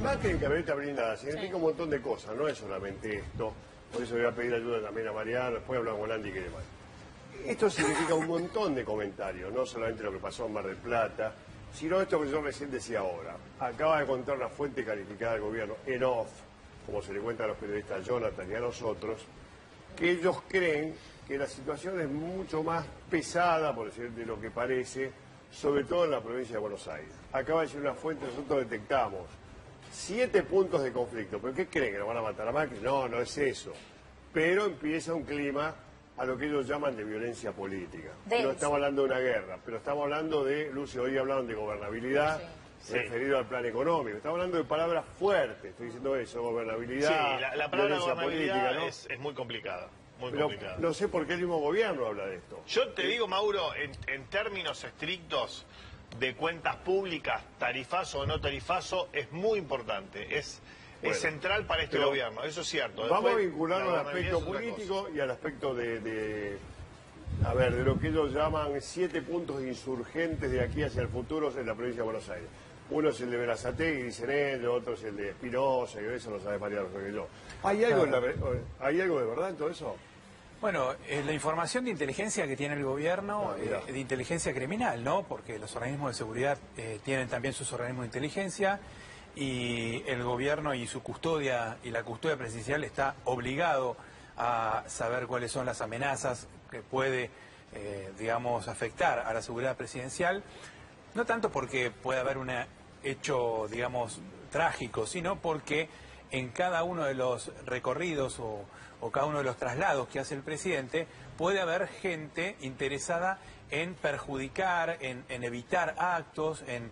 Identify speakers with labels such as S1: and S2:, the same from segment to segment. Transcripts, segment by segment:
S1: Macri en camioneta blindada significa un montón de cosas, no es solamente esto. Por eso voy a pedir ayuda también a Mariano, después hablamos con Andy que demás. Esto significa un montón de comentarios, no solamente lo que pasó en Mar del Plata, sino esto que yo recién decía ahora. Acaba de contar una fuente calificada del gobierno, en off, como se le cuenta a los periodistas Jonathan y a nosotros, que ellos creen que la situación es mucho más pesada, por decir de lo que parece, sobre todo en la provincia de Buenos Aires. Acaba de decir una fuente, nosotros detectamos 7 puntos de conflicto. ¿Pero qué creen? ¿Que nos van a matar a Macri? No, no es eso. Pero empieza un clima a lo que ellos llaman de violencia política. No estamos hablando de una guerra, pero estamos hablando de, Lucio, hoy hablaron de gobernabilidad, referido al plan económico. Estamos hablando de palabras fuertes, estoy diciendo eso, gobernabilidad,
S2: sí, la palabra
S1: gobernabilidad
S2: política, ¿no? es muy complicada.
S1: No sé por qué el mismo gobierno habla de esto.
S2: Yo te digo, Mauro, en términos estrictos de cuentas públicas, tarifazo o no tarifazo, es muy importante. Es central para este gobierno, eso es cierto.
S1: Vamos a vincularlo al aspecto político y al aspecto de lo que ellos llaman 7 puntos insurgentes de aquí hacia el futuro en la provincia de Buenos Aires. Uno es el de Berazategui, dicen ellos, otro es el de Espinosa, y eso lo sabe Mariano que yo. ¿Hay algo de verdad en todo eso?
S3: Bueno, la información de inteligencia que tiene el gobierno, de inteligencia criminal, ¿no? Porque los organismos de seguridad tienen también sus organismos de inteligencia y el gobierno y su custodia y la custodia presidencial está obligado a saber cuáles son las amenazas que puede, digamos, afectar a la seguridad presidencial. No tanto porque pueda haber un hecho, digamos, trágico, sino porque en cada uno de los recorridos o cada uno de los traslados que hace el presidente puede haber gente interesada en perjudicar, en evitar actos, en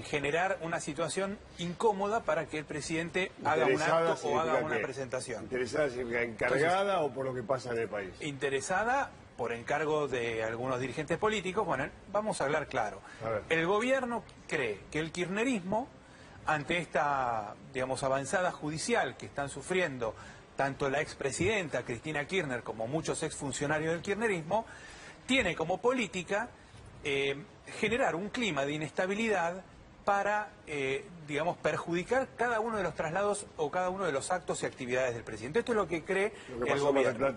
S3: generar una situación incómoda para que el presidente haga un acto o haga una presentación.
S1: ¿Interesada significa encargada o por lo que pasa en el país?
S3: Interesada por encargo de algunos dirigentes políticos. Bueno, vamos a hablar claro. El gobierno cree que el kirchnerismo, ante esta, digamos, avanzada judicial que están sufriendo tanto la expresidenta Cristina Kirchner como muchos exfuncionarios del kirchnerismo, tiene como política generar un clima de inestabilidad para, digamos, perjudicar cada uno de los traslados o cada uno de los actos y actividades del presidente. Esto es lo que cree el gobierno.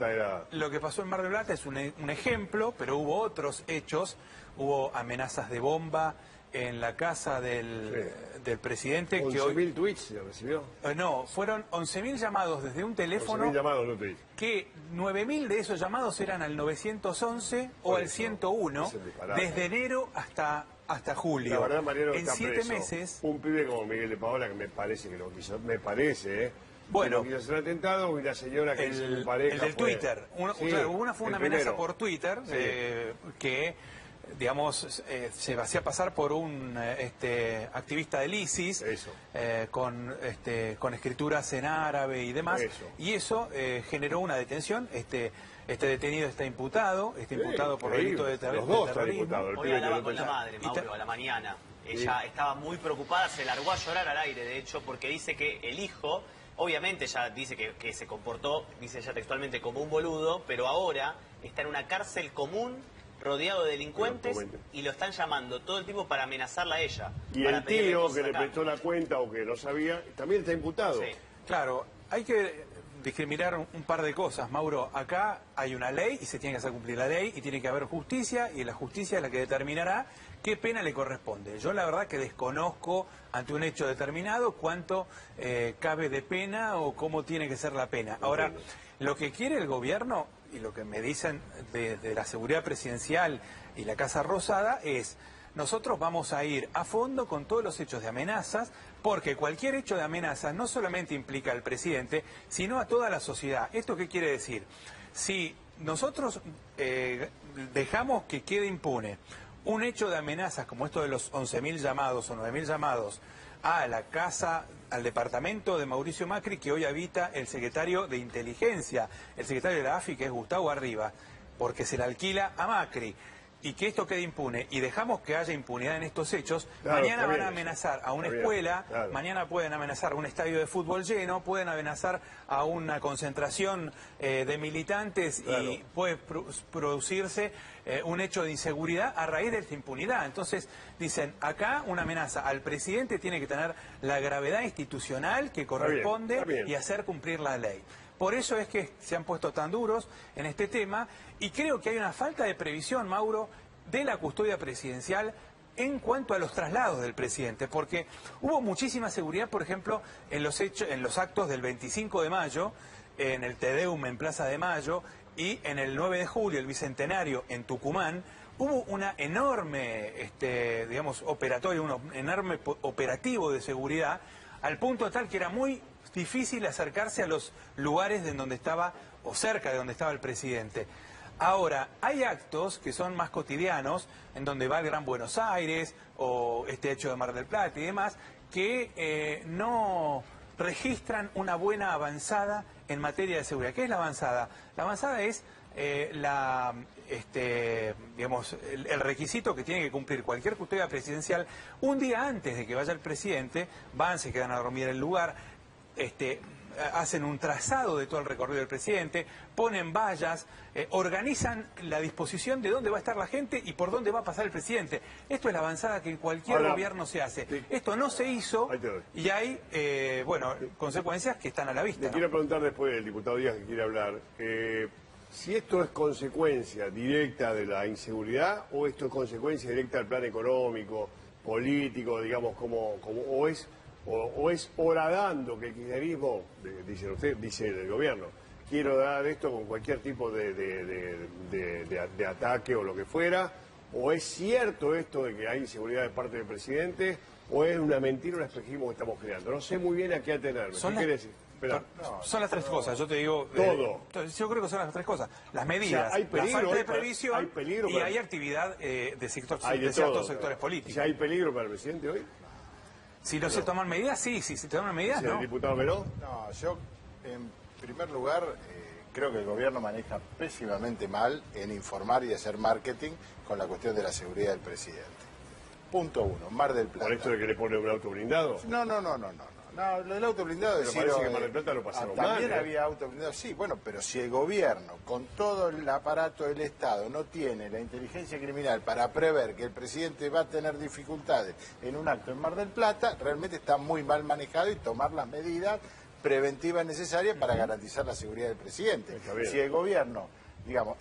S3: Lo que pasó en Mar del Plata es un ejemplo, pero hubo otros hechos, hubo amenazas de bomba en la casa del presidente.
S1: 11.000 tweets se recibió.
S3: No, fueron 11.000 llamados desde un teléfono.
S1: 11.000 llamados, no tweets.
S3: Que 9.000 de esos llamados eran al 911 o al 101, desde enero hasta julio.
S1: La verdad, Mariano,
S3: en 7 meses.
S1: Un pibe como Miguel de Paola, que me parece que lo quiso,
S3: bueno,
S1: que no quiso hacer atentado, y la señora que dice su pareja.
S3: El del Twitter. Una fue una amenaza por Twitter, que, digamos, se hacía pasar por un activista del ISIS, con escrituras en árabe y demás, y eso generó una detención. Este detenido está imputado, por delito de terrorismo.
S1: Los dos están imputados.
S4: Hoy hablaba con la madre, Mauro, a la mañana. Ella estaba muy preocupada, se largó a llorar al aire, de hecho, porque dice que el hijo, obviamente ya dice que se comportó, dice ella textualmente, como un boludo, pero ahora está en una cárcel común, rodeado de delincuentes, y lo están llamando todo el tiempo para amenazarla a ella.
S1: Y el tío que le prestó la cuenta o que no sabía, también está imputado.
S3: Sí. Claro, hay que discriminar un par de cosas, Mauro. Acá hay una ley y se tiene que hacer cumplir la ley y tiene que haber justicia, y la justicia es la que determinará qué pena le corresponde. Yo la verdad que desconozco ante un hecho determinado cuánto cabe de pena o cómo tiene que ser la pena. Ahora, lo que quiere el gobierno y lo que me dicen de la seguridad presidencial y la Casa Rosada es: nosotros vamos a ir a fondo con todos los hechos de amenazas, porque cualquier hecho de amenazas no solamente implica al presidente, sino a toda la sociedad. ¿Esto qué quiere decir? Si nosotros dejamos que quede impune un hecho de amenazas como esto de los 11.000 llamados o 9.000 llamados a la casa, al departamento de Mauricio Macri, que hoy habita el secretario de Inteligencia, el secretario de la AFI, que es Gustavo Arriba, porque se le alquila a Macri, y que esto quede impune, y dejamos que haya impunidad en estos hechos,
S1: Claro,
S3: mañana
S1: está
S3: van
S1: bien
S3: a
S1: eso.
S3: amenazar a una
S1: Está bien,
S3: escuela,
S1: claro.
S3: mañana pueden amenazar a un estadio de fútbol lleno, pueden amenazar a una concentración de militantes
S1: Claro.
S3: y puede producirse un hecho de inseguridad a raíz de esta impunidad. Entonces, dicen, acá una amenaza al presidente tiene que tener la gravedad institucional que corresponde
S1: está bien.
S3: y hacer cumplir la ley. Por eso es que se han puesto tan duros en este tema y creo que hay una falta de previsión, Mauro, de la custodia presidencial en cuanto a los traslados del presidente, porque hubo muchísima seguridad, por ejemplo, en los actos del 25 de mayo, en el Te Deum en Plaza de Mayo y en el 9 de julio, el Bicentenario en Tucumán. Hubo una enorme, operatorio, un enorme operativo de seguridad, al punto tal que era muy difícil acercarse a los lugares en donde estaba, o cerca de donde estaba el presidente. Ahora, hay actos que son más cotidianos, en donde va el Gran Buenos Aires, o este hecho de Mar del Plata y demás, que no registran una buena avanzada en materia de seguridad. ¿Qué es la avanzada? La avanzada es el requisito que tiene que cumplir cualquier custodia presidencial un día antes de que vaya el presidente. Van, se quedan a dormir en el lugar, hacen un trazado de todo el recorrido del presidente, ponen vallas, organizan la disposición de dónde va a estar la gente y por dónde va a pasar el presidente. Esto es la avanzada que en cualquier
S1: Ahora,
S3: gobierno se hace.
S1: sí.
S3: Esto no se hizo
S1: Ahí te doy.
S3: y hay, consecuencias que están a la vista,
S1: Le
S3: ¿no?
S1: quiero preguntar después del diputado Díaz que quiere hablar, si esto es consecuencia directa de la inseguridad o esto es consecuencia directa del plan económico, político, digamos, o es horadando que el kirchnerismo, dice usted, dice el gobierno, quiero dar esto con cualquier tipo de ataque o lo que fuera, o es cierto esto de que hay inseguridad de parte del presidente, o es una mentira, un espejismo que estamos creando. No sé muy bien a qué atenerme.
S3: Son
S1: ¿Qué
S3: las-
S1: quiere decir? Espera.
S3: Son las tres cosas, yo te digo.
S1: Todo.
S3: Yo creo que son las tres cosas. Las medidas,
S1: O sea, hay peligro,
S3: la falta de
S1: hay
S3: previsión
S1: peligro
S3: y
S1: para-
S3: hay actividad de
S1: Hay
S3: ciertos
S1: todo.
S3: sectores políticos.
S1: Si hay peligro para el presidente hoy,
S3: Si no se toman medidas, sí. Si se toman medidas,
S1: dice
S3: no.
S1: el diputado Meló.
S5: No, yo en primer lugar creo que el gobierno maneja pésimamente mal en informar y hacer marketing con la cuestión de la seguridad del presidente. Punto uno, Mar del Plata.
S1: Por esto de que le pone un auto blindado.
S5: No, lo del auto blindado
S1: Pero
S5: decir,
S1: parece que en Mar del Plata lo pasaron
S5: también
S1: mal,
S5: había auto blindado, sí, bueno, pero si el gobierno, con todo el aparato del Estado, no tiene la inteligencia criminal para prever que el presidente va a tener dificultades en un acto en Mar del Plata, realmente está muy mal manejado y tomar las medidas preventivas necesarias para garantizar la seguridad del presidente.
S1: Está bien.
S5: Si el gobierno, digamos,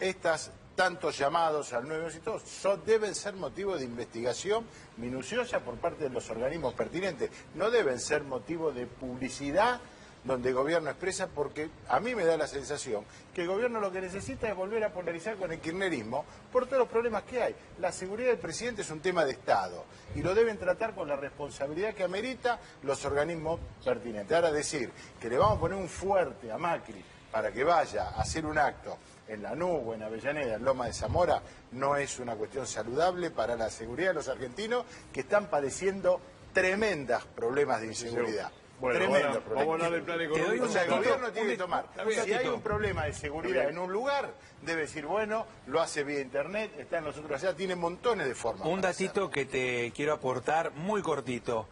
S5: tantos llamados al 911 y todo, deben ser motivo de investigación minuciosa por parte de los organismos pertinentes. No deben ser motivo de publicidad donde el gobierno expresa, porque a mí me da la sensación que el gobierno lo que necesita es volver a polarizar con el kirchnerismo por todos los problemas que hay. La seguridad del presidente es un tema de Estado y lo deben tratar con la responsabilidad que amerita los organismos pertinentes. Ahora decir que le vamos a poner un fuerte a Macri para que vaya a hacer un acto en Lanús o en Avellaneda, en Loma de Zamora, no es una cuestión saludable para la seguridad de los argentinos que están padeciendo tremendos problemas de inseguridad.
S1: Bueno,
S5: Tremendos
S1: ahora,
S5: problemas.
S1: vamos a hablar del plan
S3: doy
S1: económico.
S5: O sea, el
S3: un datito,
S5: gobierno tiene que tomar.
S3: bien.
S5: Si hay un problema de seguridad en un lugar, debe decir, bueno, lo hace vía internet, está en nosotros allá, tiene montones de formas.
S3: Un
S5: para
S3: datito que te quiero aportar muy cortito.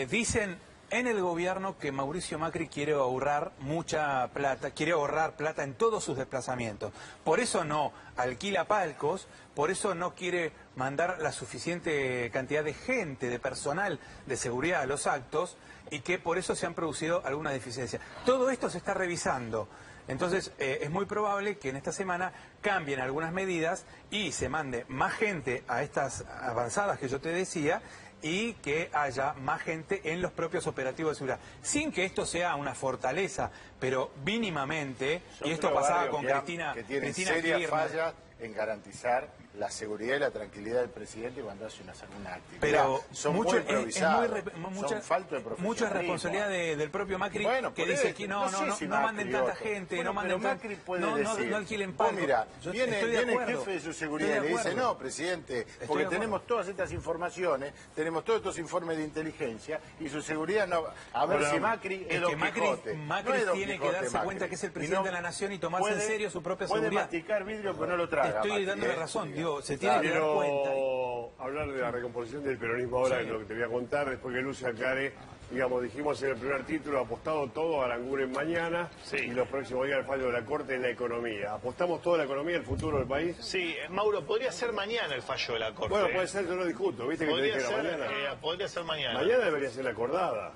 S3: Dicen en el gobierno que Mauricio Macri quiere ahorrar mucha plata, quiere ahorrar plata en todos sus desplazamientos. Por eso no alquila palcos, por eso no quiere mandar la suficiente cantidad de gente, de personal de seguridad a los actos y que por eso se han producido algunas deficiencias. Todo esto se está revisando. Entonces, es muy probable que en esta semana cambien algunas medidas y se mande más gente a estas avanzadas que yo te decía y que haya más gente en los propios operativos de seguridad. Sin que esto sea una fortaleza, pero mínimamente,
S5: Yo
S3: y esto
S5: creo,
S3: pasaba
S5: Barrio,
S3: con
S5: que tienen
S3: Cristina
S5: serias
S3: Kirchner.
S5: fallas en garantizar la seguridad y la tranquilidad del presidente cuando hace una actividad.
S3: Pero
S5: son
S3: mucho,
S5: muy
S3: es
S5: improvisados,
S3: mucha,
S5: son falta de profesionalismo.
S3: mucha responsabilidad del propio Macri,
S5: Bueno,
S3: que
S5: por
S3: dice
S5: eso,
S3: que
S5: no sé si
S3: no manden
S5: Macri
S3: tanta
S5: otro.
S3: gente,
S5: Bueno,
S3: no manden
S5: pero Macri puede
S3: no
S5: decir,
S3: alquilen
S5: vos
S3: palcos.
S5: mira,
S3: Yo
S5: viene
S3: estoy de
S5: el
S3: acuerdo.
S5: jefe de su seguridad
S3: Estoy
S5: y
S3: de
S5: le dice,
S3: acuerdo.
S5: no, presidente,
S3: de
S5: porque
S3: acuerdo.
S5: tenemos todas estas informaciones, tenemos todos estos informes de inteligencia y su seguridad no... A ver
S1: Ahora,
S5: si Macri es
S3: Es
S5: Don
S3: que Macri
S5: Quijote.
S3: Macri
S5: No es Don
S3: tiene que
S5: Quijote,
S3: darse
S5: Macri.
S3: cuenta que es el
S5: Y
S3: presidente de la nación y tomarse en serio su propia
S5: Puede
S3: seguridad.
S5: masticar vidrio, pero no lo traga.
S3: te estoy dando la razón, digo, se tiene que dar cuenta.
S1: Quiero hablar de la recomposición del peronismo ahora, es lo que te voy a contar, después que Lucia Care, digamos, dijimos en el primer título, apostado todo a Aranguren mañana y los próximos días el fallo de la Corte en la economía. ¿Apostamos todo a la economía, el futuro del país?
S2: Sí, Mauro, podría ser mañana el fallo de la Corte.
S1: Bueno, puede ser, yo lo discuto, ¿viste que te dije mañana?
S2: Podría ser mañana.
S1: Mañana debería ser la acordada.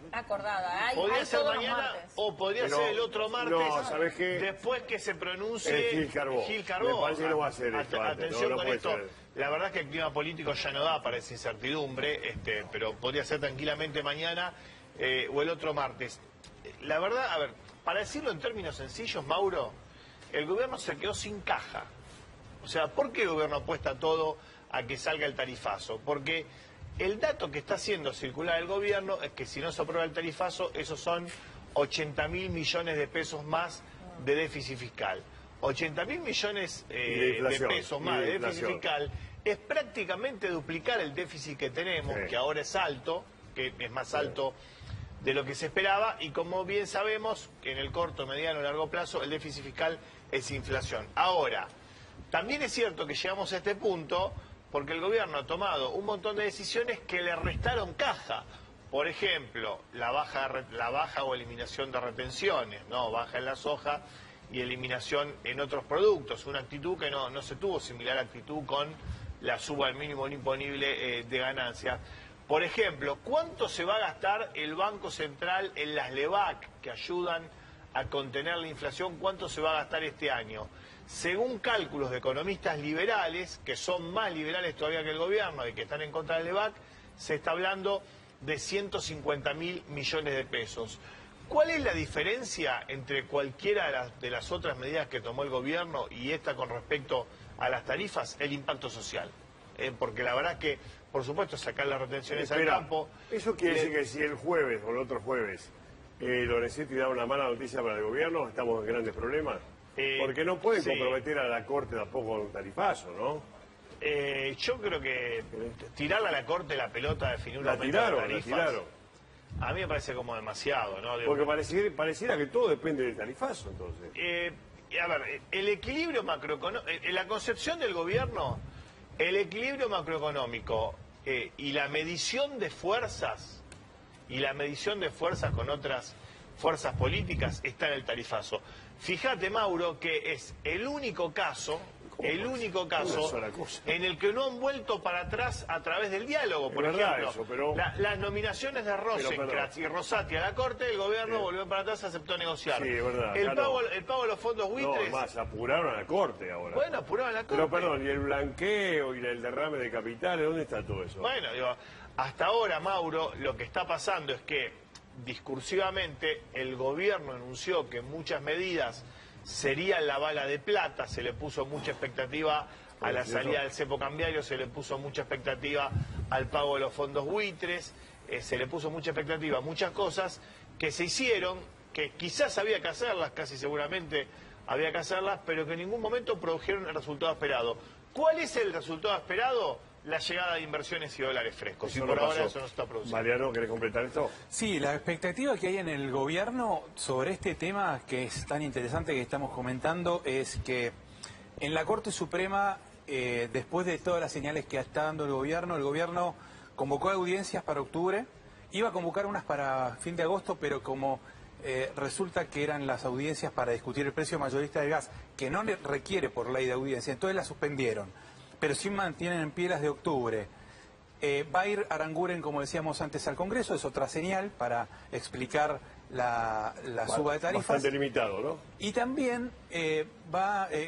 S2: Podría ser mañana o podría ser el otro martes.
S1: No, ¿sabes qué?
S2: Después que se pronuncie
S1: Gil Carbó.
S2: Carbó.
S1: Me parece que no va a ser esto antes,
S2: Atención
S1: no
S2: con
S1: puede
S2: esto.
S1: ser.
S2: La verdad es que el clima político ya no da para esa incertidumbre, pero podría ser tranquilamente mañana o el otro martes. La verdad, a ver, para decirlo en términos sencillos, Mauro, el gobierno se quedó sin caja. O sea, ¿por qué el gobierno apuesta todo a que salga el tarifazo? Porque el dato que está haciendo circular el gobierno es que si no se aprueba el tarifazo, esos son 80.000 millones de pesos más de déficit fiscal. 80.000 millones de pesos más de déficit fiscal es prácticamente duplicar el déficit que tenemos, que ahora es alto, que es más alto de lo que se esperaba, y como bien sabemos, que en el corto, mediano y largo plazo el déficit fiscal es inflación. Ahora, también es cierto que llegamos a este punto porque el gobierno ha tomado un montón de decisiones que le restaron caja. Por ejemplo, la baja o eliminación de retenciones, ¿no? Baja en la soja y eliminación en otros productos. Una actitud que no se tuvo, similar actitud con la suba al mínimo imponible de ganancias. Por ejemplo, ¿cuánto se va a gastar el Banco Central en las LEVAC que ayudan a contener la inflación? ¿Cuánto se va a gastar este año? Según cálculos de economistas liberales, que son más liberales todavía que el gobierno y que están en contra del LEVAC, se está hablando de 150.000 millones de pesos. ¿Cuál es la diferencia entre cualquiera de las otras medidas que tomó el gobierno y esta con respecto a las tarifas? El impacto social. Porque la verdad es que, por supuesto, sacar las retenciones al campo...
S1: ¿Eso quiere decir que si el jueves o el otro jueves Lorenzetti da una mala noticia para el gobierno, estamos en grandes problemas? Porque no pueden comprometer a la Corte tampoco con un tarifazo, ¿no?
S2: Yo creo que tirarle a la Corte la pelota, definir una
S1: la tiraron.
S2: A mí me parece como demasiado, ¿no?
S1: Porque pareciera que todo depende del tarifazo, entonces.
S2: A ver, el equilibrio macroeconómico, en la concepción del gobierno, el equilibrio macroeconómico y la medición de fuerzas, con otras fuerzas políticas está en el tarifazo. Fíjate, Mauro, que es el único caso en el que no han vuelto para atrás a través del diálogo. Por ejemplo, las nominaciones de Rosenkrantz y Rosati a la Corte, el gobierno volvió para atrás, aceptó negociar.
S1: Sí, es verdad.
S2: El pago de los fondos buitres...
S1: No, más, apuraron a la Corte ahora.
S2: Bueno, apuraron a la Corte.
S1: Pero perdón, ¿y el blanqueo y el derrame de capitales? ¿Dónde está todo eso?
S2: Bueno, digo, hasta ahora, Mauro, lo que está pasando es que discursivamente el gobierno anunció que muchas medidas serían la bala de plata, se le puso mucha expectativa a la salida del cepo cambiario, se le puso mucha expectativa al pago de los fondos buitres, se le puso mucha expectativa a muchas cosas que se hicieron, que quizás había que hacerlas, casi seguramente había que hacerlas, pero que en ningún momento produjeron el resultado esperado. ¿Cuál es el resultado esperado? La llegada de inversiones y dólares frescos. Y por ahora eso no se está produciendo.
S1: Mariano, ¿querés completar esto?
S3: Sí, la expectativa que hay en el gobierno sobre este tema, que es tan interesante que estamos comentando, es que en la Corte Suprema, después de todas las señales que está dando el gobierno convocó audiencias para octubre, iba a convocar unas para fin de agosto, pero como resulta que eran las audiencias para discutir el precio mayorista del gas, que no requiere por ley de audiencia, entonces las suspendieron. Pero sí mantienen en pie las de octubre. Va a ir Aranguren, como decíamos antes, al Congreso, es otra señal para explicar la suba de tarifas.
S1: Bastante limitado, ¿no?
S3: Y también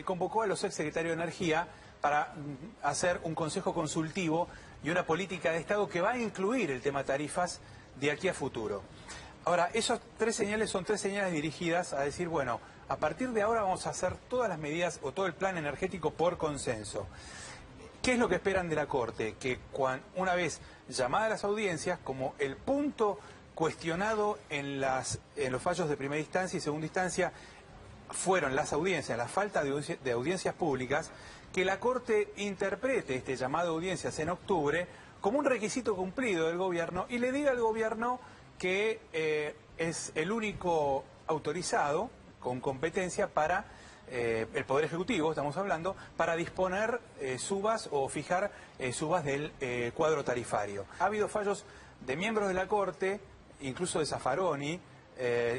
S3: convocó a los exsecretarios de Energía para hacer un consejo consultivo y una política de Estado que va a incluir el tema tarifas de aquí a futuro. Ahora, esas tres señales son tres señales dirigidas a decir, bueno, a partir de ahora vamos a hacer todas las medidas o todo el plan energético por consenso. ¿Qué es lo que esperan de la Corte? Que una vez llamadas las audiencias, como el punto cuestionado en los fallos de primera instancia y segunda instancia fueron las audiencias, la falta de audiencias públicas, que la Corte interprete este llamado a audiencias en octubre como un requisito cumplido del gobierno y le diga al gobierno que es el único autorizado con competencia para el Poder Ejecutivo, estamos hablando, para disponer subas o fijar subas del cuadro tarifario. Ha habido fallos de miembros de la Corte, incluso de Zaffaroni,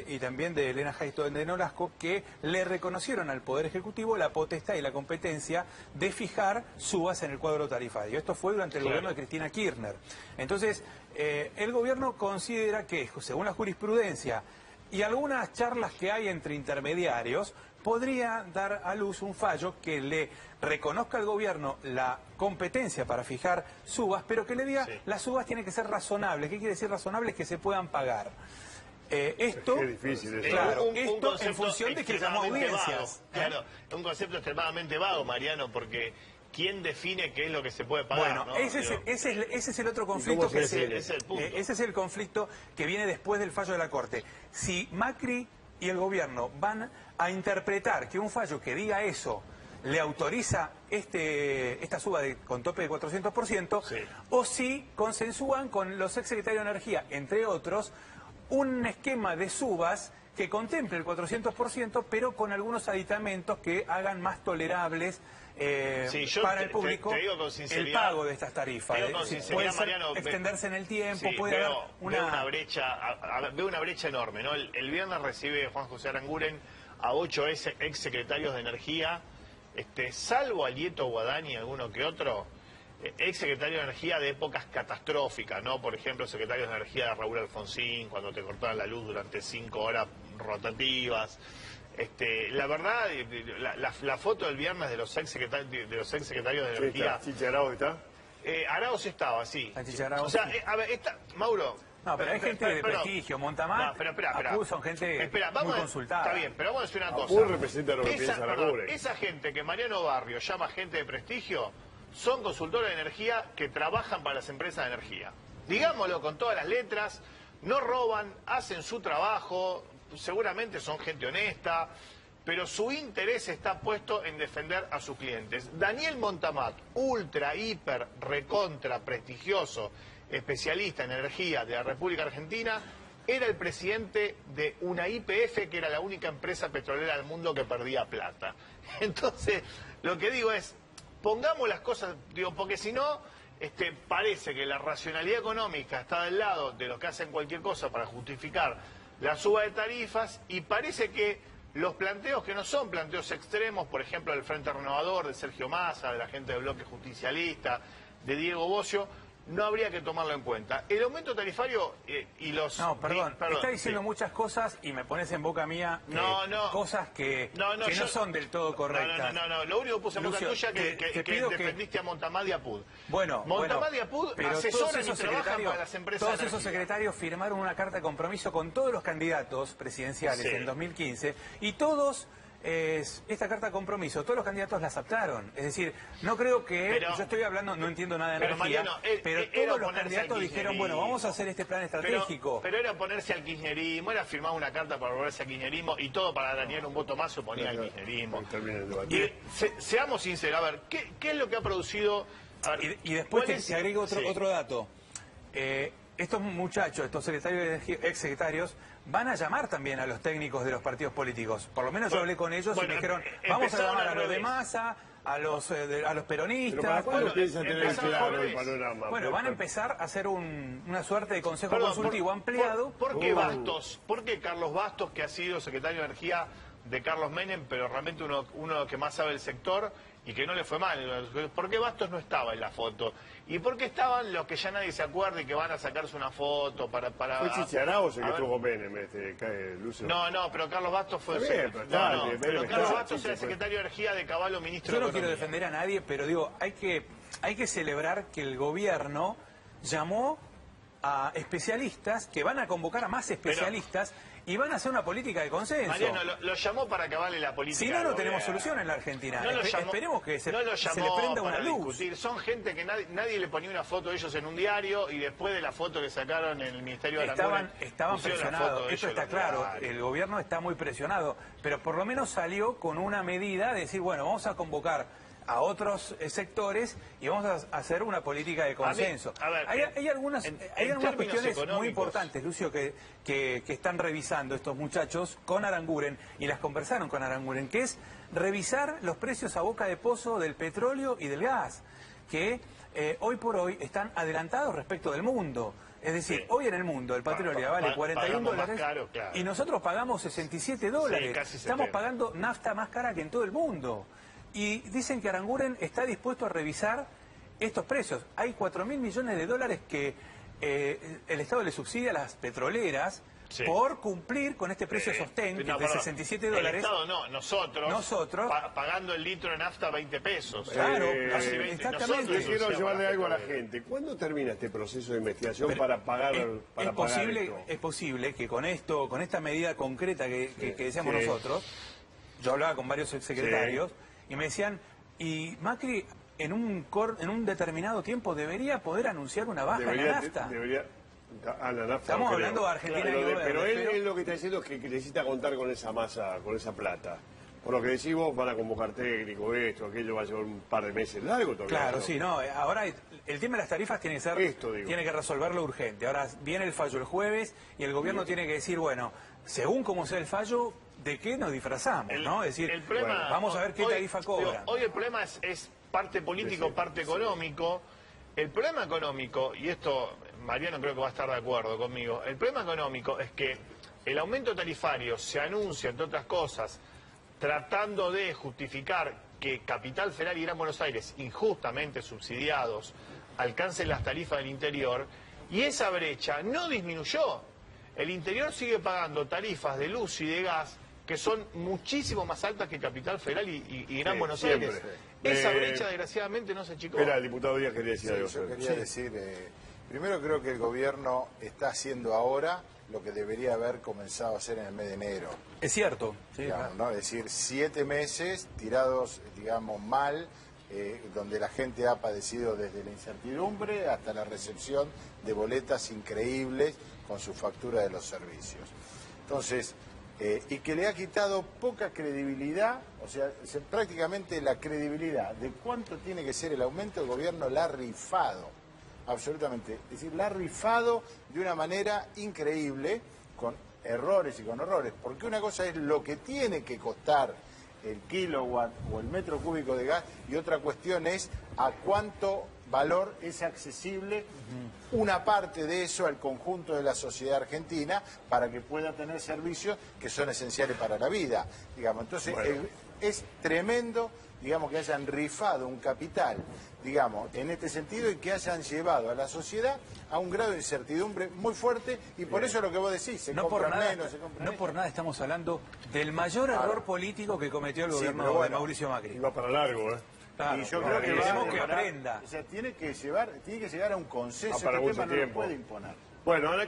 S3: y también de Elena Jaisto de Nolasco, que le reconocieron al Poder Ejecutivo la potestad y la competencia de fijar subas en el cuadro tarifario. Esto fue durante el gobierno de Cristina Kirchner. Entonces, el gobierno considera que, según la jurisprudencia y algunas charlas que hay entre intermediarios, podría dar a luz un fallo que le reconozca al gobierno la competencia para fijar subas, pero que le diga las subas tienen que ser razonables. ¿Qué quiere decir razonables? Que se puedan pagar. Esto,
S1: es difícil eso.
S3: claro,
S2: Un
S3: esto
S2: concepto
S3: en función de que llamó audiencias.
S2: Claro, un concepto extremadamente vago, Mariano, porque ¿quién define qué es lo que se puede pagar?
S3: Bueno,
S2: ¿no?
S3: ese es el otro conflicto
S1: se
S3: que
S1: define?
S2: Ese es el punto.
S3: ese es el conflicto que viene después del fallo de la Corte. Si Macri y el gobierno van a interpretar que un fallo que diga eso le autoriza esta suba con tope de 400%,
S2: Sí.
S3: o si consensúan con los exsecretarios de Energía, entre otros, un esquema de subas que contemple el 400%, pero con algunos aditamentos que hagan más tolerables
S2: Sí, yo
S3: para
S2: te-
S3: el público
S2: te digo con sinceridad,
S3: el pago de estas tarifas.
S2: te digo con
S3: Es decir,
S2: sinceridad,
S3: puede ser
S2: Mariano,
S3: extenderse en el tiempo,
S2: Sí,
S3: puede haber
S2: veo una brecha, veo una brecha enorme, ¿no? El viernes recibe Juan José Aranguren a 8 ex secretarios de Energía, salvo Alieto Guadani y alguno que otro, ex secretario de Energía de épocas catastróficas, ¿no? Por ejemplo, secretarios de Energía de Raúl Alfonsín, cuando te cortaban la luz durante 5 horas rotativas. La verdad, la foto del viernes de los ex secretarios de Energía...
S1: Chicha Arau está.
S2: Arauz estaba, sí.
S3: Ah, Chicha Arauz,
S2: O sea,
S3: sí.
S2: a ver, Mauro...
S3: No, pero hay gente de
S2: perdón.
S3: prestigio. Montamar,
S2: No, espera.
S3: Apud son gente
S2: Vamos
S3: muy
S2: a-
S3: consultada.
S2: Está bien, pero vamos a decir una cosa.
S1: Apud representa lo que piensa
S2: perdón,
S1: Aranguren.
S2: esa gente que Mariano Barrio llama gente de prestigio son consultores de energía que trabajan para las empresas de energía. Digámoslo con todas las letras, no roban, hacen su trabajo, seguramente son gente honesta, pero su interés está puesto en defender a sus clientes. Daniel Montamat, ultra, hiper, recontra, prestigioso, especialista en energía de la República Argentina, era el presidente de una YPF, que era la única empresa petrolera del mundo que perdía plata. Entonces, lo que digo es, pongamos las cosas, porque si no, parece que la racionalidad económica está del lado de los que hacen cualquier cosa para justificar la suba de tarifas, y parece que los planteos que no son planteos extremos, por ejemplo, del Frente Renovador, de Sergio Massa, de la gente del Bloque Justicialista, de Diego Bocio, no habría que tomarlo en cuenta. El aumento tarifario y los...
S3: No, perdón, está diciendo
S2: sí.
S3: muchas cosas y me pones en boca mía
S2: No.
S3: cosas que no son del todo correctas.
S2: No, lo único que puse en boca
S3: Lucio,
S2: tuya
S3: te
S2: que
S3: pido que-
S2: defendiste a Montamad y Apud.
S3: Bueno,
S2: Montamad y Apud
S3: pero todos
S2: asesoran y
S3: esos
S2: trabajan
S3: secretarios,
S2: para las empresas
S3: todos
S2: de
S3: esos
S2: energía.
S3: secretarios firmaron una carta de compromiso con todos los candidatos presidenciales
S2: Sí.
S3: en 2015 y todos esta carta de compromiso, todos los candidatos la aceptaron. Es decir, no creo que,
S2: Pero-
S3: yo estoy hablando, no entiendo nada de
S2: pero,
S3: energía,
S2: Mariano,
S3: pero
S2: era
S3: todos los
S2: ponerse
S3: candidatos
S2: al
S3: dijeron, bueno, vamos a hacer este plan estratégico.
S2: Pero era ponerse al kirchnerismo, era firmar una carta para volverse al kirchnerismo y todo para dañar un voto más se oponía al kirchnerismo.
S1: Termina el debate.
S2: Y seamos sinceros, a ver, ¿qué es lo que ha producido? A ver,
S3: Y después
S2: ¿cuál es?
S3: te agrego
S2: Sí.
S3: otro dato. Estos muchachos, estos secretarios de energía, ex secretarios, van a llamar también a los técnicos de los partidos políticos. Por lo menos yo hablé con ellos y
S2: Bueno,
S3: me dijeron, vamos a
S2: empezaron
S3: llamar a
S2: al
S3: los de
S2: revés.
S3: Massa, a los
S1: Pero ¿para
S3: peronistas.
S1: cuándo piensan tener
S2: empezaron
S1: claro
S2: al
S1: el
S2: revés.
S1: panorama?
S3: Bueno, van a empezar a hacer una suerte de consejo
S2: Perdón,
S3: consultivo ampliado.
S2: ¿Por qué Bastos? ¿Por qué Carlos Bastos, que ha sido secretario de Energía de Carlos Menem, pero realmente uno de los que más sabe el sector y que no le fue mal? ¿Por qué Bastos no estaba en la foto? ¿Y por qué estaban los que ya nadie se acuerda y que van a sacarse una foto para...
S1: ¿Fue Chicha Arau el que
S2: a ver.
S1: estuvo con Menem, Lucio?
S2: No, pero Carlos Bastos fue...
S1: Está bien, pero está,
S2: no,
S1: Menem
S2: pero
S1: está,
S2: Carlos
S1: sí,
S2: Bastos
S1: sí,
S2: era
S1: fue.
S2: secretario de Energía de Caballo, ministro
S3: Yo
S2: de
S3: no quiero
S2: Economía.
S3: defender a nadie, pero digo, hay que celebrar que el gobierno llamó a especialistas, que van a convocar a más especialistas y van a hacer una política de consenso.
S2: Mariano, lo llamó para que avale la política.
S3: Si no, no
S2: del
S3: tenemos
S2: gobierno.
S3: solución en la Argentina.
S2: No lo llamó-
S3: Esperemos que se
S2: no lo
S3: le
S2: llamó
S3: prenda
S2: para
S3: una luz.
S2: discutir. Son gente que nadie le ponía una foto de ellos en un diario y después de la foto que sacaron en el Ministerio de
S3: Estaban
S2: pusieron la foto
S3: presionados,
S2: de
S3: eso
S2: ellos
S3: está
S2: en el
S3: claro,
S2: diario.
S3: el gobierno está muy presionado, pero por lo menos salió con una medida de decir, bueno, vamos a convocar a otros sectores y vamos a hacer una política de consenso.
S2: A ver,
S3: hay algunas
S2: términos
S3: cuestiones
S2: económicos
S3: muy importantes, Lucio, que están revisando estos muchachos con Aranguren, y las conversaron con Aranguren, que es revisar los precios a boca de pozo del petróleo y del gas, que hoy por hoy están adelantados respecto del mundo. Es decir,
S2: Sí.
S3: hoy en el mundo el petróleo vale 41
S2: pagamos más
S3: dólares
S2: caro, claro.
S3: y nosotros pagamos 67 dólares.
S2: Sí, casi
S3: Estamos
S2: 70.
S3: pagando nafta más cara que en todo el mundo. Y dicen que Aranguren está dispuesto a revisar estos precios. Hay 4.000 millones de dólares que el Estado le subsidia a las petroleras
S2: Sí.
S3: por cumplir con este precio sostén
S2: No,
S3: de
S2: perdón.
S3: 67
S2: El
S3: dólares.
S2: Estado no, nosotros pagando el litro de nafta 20 pesos.
S3: Claro,
S2: Casi 20.
S3: exactamente.
S2: Nosotros
S1: Yo quiero
S2: subsidiamos
S1: llevarle
S2: las
S1: algo a la
S2: petroleras.
S1: gente. ¿Cuándo termina este proceso de investigación
S3: Pero
S1: para pagar,
S3: es
S1: para pagar
S3: posible,
S1: esto?
S3: es posible que con esto, con esta medida concreta que decíamos
S1: sí.
S3: nosotros, yo hablaba con varios secretarios y me decían, y Macri en un determinado tiempo debería poder anunciar una baja en la nafta.
S1: La nafta
S3: Estamos
S1: no
S3: hablando
S1: creo.
S3: de Argentina
S1: Claro,
S3: y Uruguay,
S1: pero él
S3: pero-
S1: lo que está diciendo es que necesita contar con esa masa, con esa plata. Por lo que decís vos, van a convocar técnico, esto, aquello va a llevar un par de meses largo todavía.
S3: Claro,
S1: ¿no?
S3: sí, no, ahora el tema de las tarifas tiene que ser,
S1: Esto, digo.
S3: tiene que resolverlo urgente. Ahora viene el fallo el jueves y el gobierno tiene que decir, bueno, según como sea el fallo, ¿de qué nos disfrazamos? ¿No? Es decir,
S2: el problema,
S3: bueno, vamos a ver qué
S2: hoy-
S3: tarifa
S2: digo,
S3: cobran.
S2: Hoy el problema es parte político, parte económico. El problema económico, y esto Mariano creo que va a estar de acuerdo conmigo, el problema económico es que el aumento tarifario se anuncia, entre otras cosas, tratando de justificar que Capital Federal y Gran Buenos Aires, injustamente subsidiados, alcancen las tarifas del interior, y esa brecha no disminuyó. El interior sigue pagando tarifas de luz y de gas que son muchísimo más altas que Capital Federal y Gran
S1: Sí,
S2: Buenos
S1: siempre.
S2: Aires. Esa brecha, desgraciadamente, no se achicó.
S1: Espera, el diputado Díaz quería decir
S5: Sí,
S1: algo.
S5: yo quería decir, primero creo que el gobierno está haciendo ahora lo que debería haber comenzado a hacer en el mes de enero.
S3: Es cierto. Sí,
S5: Digamos,
S3: claro.
S5: ¿no? Es decir, 7 meses tirados, digamos, mal, donde la gente ha padecido desde la incertidumbre hasta la recepción de boletas increíbles con su factura de los servicios. Entonces, y que le ha quitado poca credibilidad, o sea, prácticamente la credibilidad de cuánto tiene que ser el aumento, el gobierno la ha rifado, absolutamente. Es decir, la ha rifado de una manera increíble, con errores y con horrores, porque una cosa es lo que tiene que costar el kilowatt o el metro cúbico de gas, y otra cuestión es a cuánto valor es accesible una parte de eso al conjunto de la sociedad argentina para que pueda tener servicios que son esenciales para la vida. Digamos, entonces es tremendo, digamos, que hayan rifado un capital, digamos, en este sentido, y que hayan llevado a la sociedad a un grado de incertidumbre muy fuerte, y por eso es lo que vos decís, se
S3: No por,
S5: compran
S3: nada,
S5: menos, se compran
S3: no
S5: menos.
S3: por nada estamos hablando del mayor error político que cometió el
S5: Sí,
S3: gobierno
S5: pero
S3: de
S5: bueno,
S3: Mauricio Macri.
S1: Y va para largo, ¿eh?
S3: Claro,
S5: Y yo
S3: claro,
S5: creo que
S3: queremos
S5: va a
S3: que
S5: lograr-
S3: aprenda.
S5: O sea, tiene que llegar a un consenso.
S1: para
S5: Este
S1: mucho
S5: tema no lo
S1: tiempo.
S5: puede imponer.
S1: Bueno, ahora